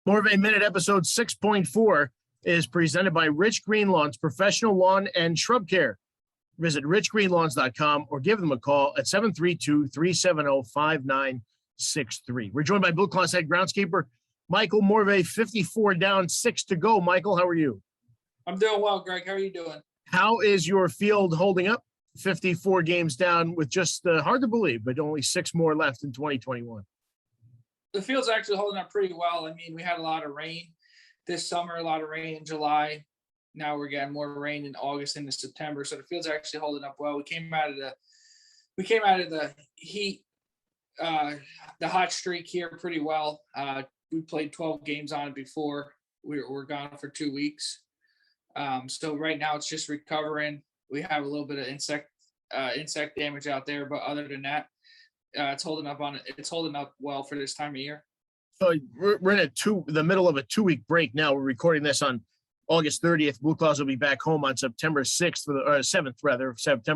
Morvay Minute episode 6.4 is presented by Rich Green Lawns, professional lawn and shrub care. Visit richgreenlawns.com or give them a call at 732-370-5963. We're joined by BlueClaws head groundskeeper Michael Morvay, 54 down, 6 to go. Michael, how are you? I'm doing well, Greg. How are you doing? How is your field holding up? 54 games down with just, hard to believe, but only 6 more left in 2021. The field's actually holding up pretty well. I mean, we had a lot of rain this summer, a lot of rain in July. Now we're getting more rain in August into September. So the field's actually holding up well. We came out of the heat, the hot streak here pretty well. We played 12 games on it before. We're gone for 2 weeks. So right now it's just recovering. We have a little bit of insect damage out there, but other than that, it's holding up well for this time of year. So we're in the middle of a 2-week break now. We're recording this on August 30th. BlueClaws will be back home on September 6th September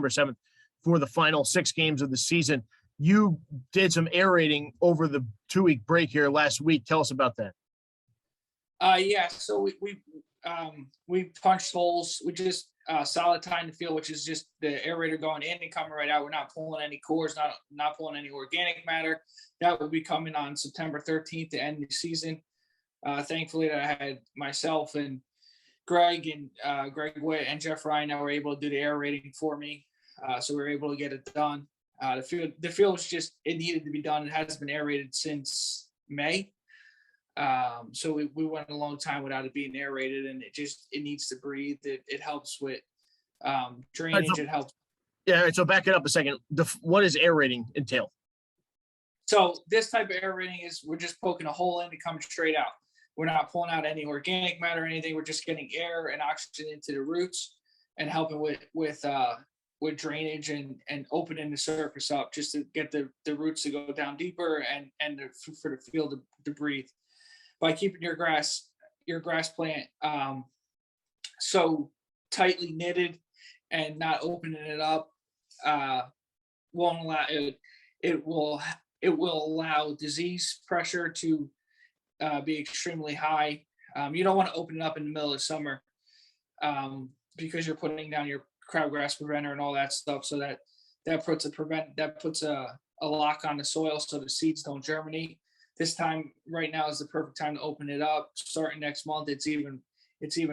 7th for the final 6 games of the season. You did some aerating over the 2-week break here last week. Tell us about that. Yeah. So we punched holes. We just solid time to field, which is just the aerator going in and coming right out. We're not pulling any cores, not pulling any organic matter. That will be coming on September 13th to end the season. Thankfully, I had myself and Greg Witt and Jeff Ryan that were able to do the aerating for me. So we were able to get it done. The field was just, it needed to be done. It has been aerated since May. So we went a long time without it being aerated, and it needs to breathe. It helps with drainage. Right, so, it helps. Yeah. So back it up a second. What does aerating entail? So this type of aerating is we're just poking a hole in to come straight out. We're not pulling out any organic matter or anything. We're just getting air and oxygen into the roots and helping with drainage and opening the surface up just to get the roots to go down deeper and for the field to breathe. By keeping your grass plant so tightly knitted and not opening it up won't allow it will allow disease pressure to be extremely high. You don't want to open it up in the middle of summer because you're putting down your crabgrass preventer and all that stuff, so that puts a lock on the soil so the seeds don't germinate. This time right now is the perfect time to open it up. Starting next month, it's even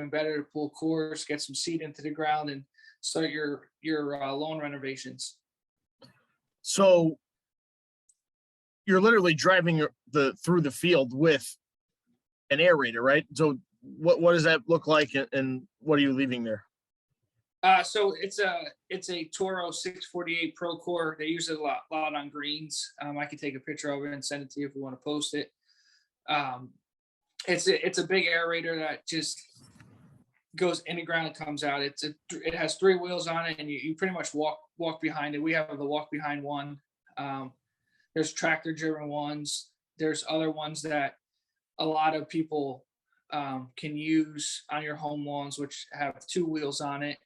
better to pull cores, get some seed into the ground, and start your lawn renovations. So you're literally driving through the field with an aerator, right? So what does that look like, and what are you leaving there? So it's a Toro 648 Pro Core. They use it a lot on greens. I can take a picture of it and send it to you if you want to post it. It's a big aerator that just goes in the ground and comes out. It has 3 wheels on it, and you pretty much walk behind it. We have the walk behind one. There's tractor driven ones. There's other ones that a lot of people can use on your home lawns, which have 2 wheels on it.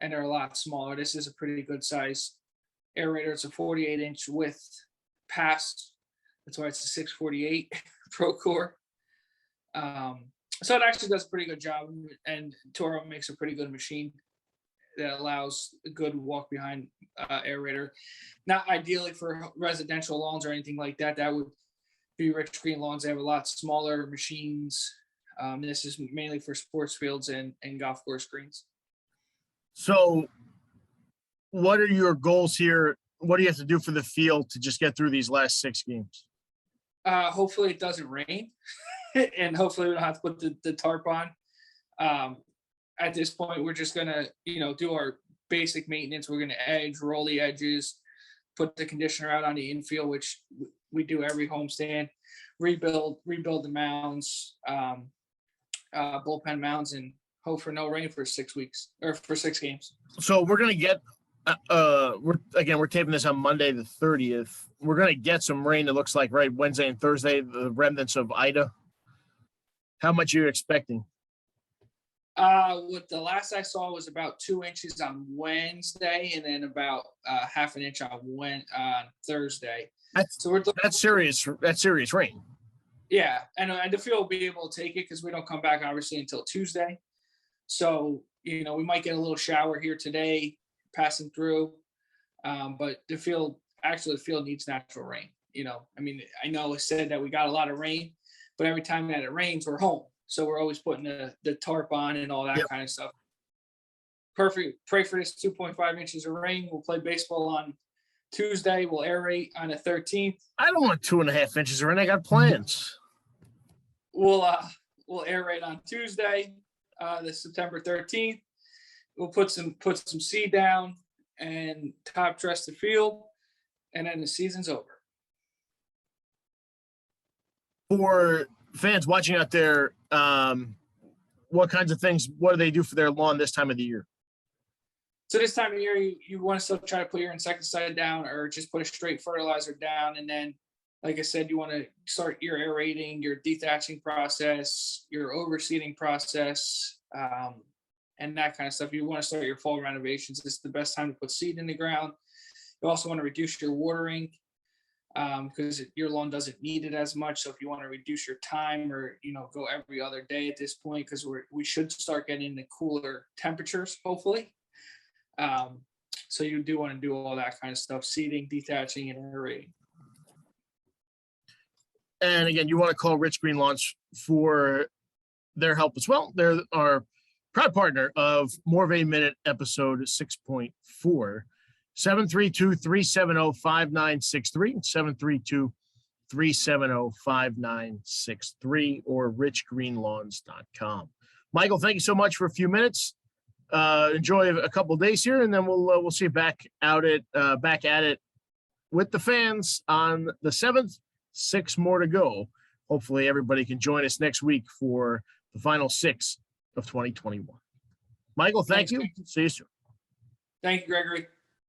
And they're a lot smaller. This is a pretty good size aerator. It's a 48-inch width pass. That's why it's a 648 Pro Core. So it actually does a pretty good job. And Toro makes a pretty good machine that allows a good walk behind aerator. Not ideally for residential lawns or anything like that. That would be Rich Green Lawns. They have a lot smaller machines. This is mainly for sports fields and golf course greens. So what are your goals here? What do you have to do for the field to just get through these last 6 games? Hopefully it doesn't rain and hopefully we don't have to put the tarp on. At this point, we're just going to, do our basic maintenance. We're going to roll the edges, put the conditioner out on the infield, which we do every homestand, rebuild the mounds, bullpen mounds, and hope for no rain for 6 weeks or for 6 games. So we're going to get, we're taping this on Monday, the 30th. We're going to get some rain. It looks like Wednesday and Thursday, the remnants of Ida. How much are you expecting? What the last I saw was about 2 inches on Wednesday, and then about half an inch on Thursday. That's serious. That's serious rain. Yeah, and the field will be able to take it because we don't come back obviously until Tuesday. So, we might get a little shower here today, passing through. But the field needs natural rain. I mean, I know it said that we got a lot of rain, but every time that it rains, we're home. So we're always putting the tarp on and all that Yep. kind of stuff. Perfect. Pray for this 2.5 inches of rain. We'll play baseball on Tuesday. We'll aerate on the 13th. I don't want 2.5 inches of rain. I got plans. We'll aerate on Tuesday, the September 13th. We'll put some seed down and top dress the field, and then the season's over. For fans watching out there, what kinds of things, what do they do for their lawn this time of the year? So this time of year, you want to still try to put your insecticide down or just put a straight fertilizer down. And then, like I said, you want to start your aerating, your dethatching process, your overseeding process, and that kind of stuff. You want to start your fall renovations. This is the best time to put seed in the ground. You also want to reduce your watering because your lawn doesn't need it as much. So if you want to reduce your time or, go every other day at this point, because we should start getting the cooler temperatures, hopefully. So you do want to do all that kind of stuff, seeding, detaching, and aerating. And again, you want to call Rich Green Lawns for their help as well. They're our proud partner of Morvay Minute episode 6.4. 732-370-5963, 732-370-5963, or richgreenlawns.com. Michael, thank you so much for a few minutes. Enjoy a couple of days here, and then we'll see you back at it with the fans on the 7th. 6 more to go. Hopefully everybody can join us next week for the final 6 of 2021. Michael, thank you. See you soon. Thank you, Gregory.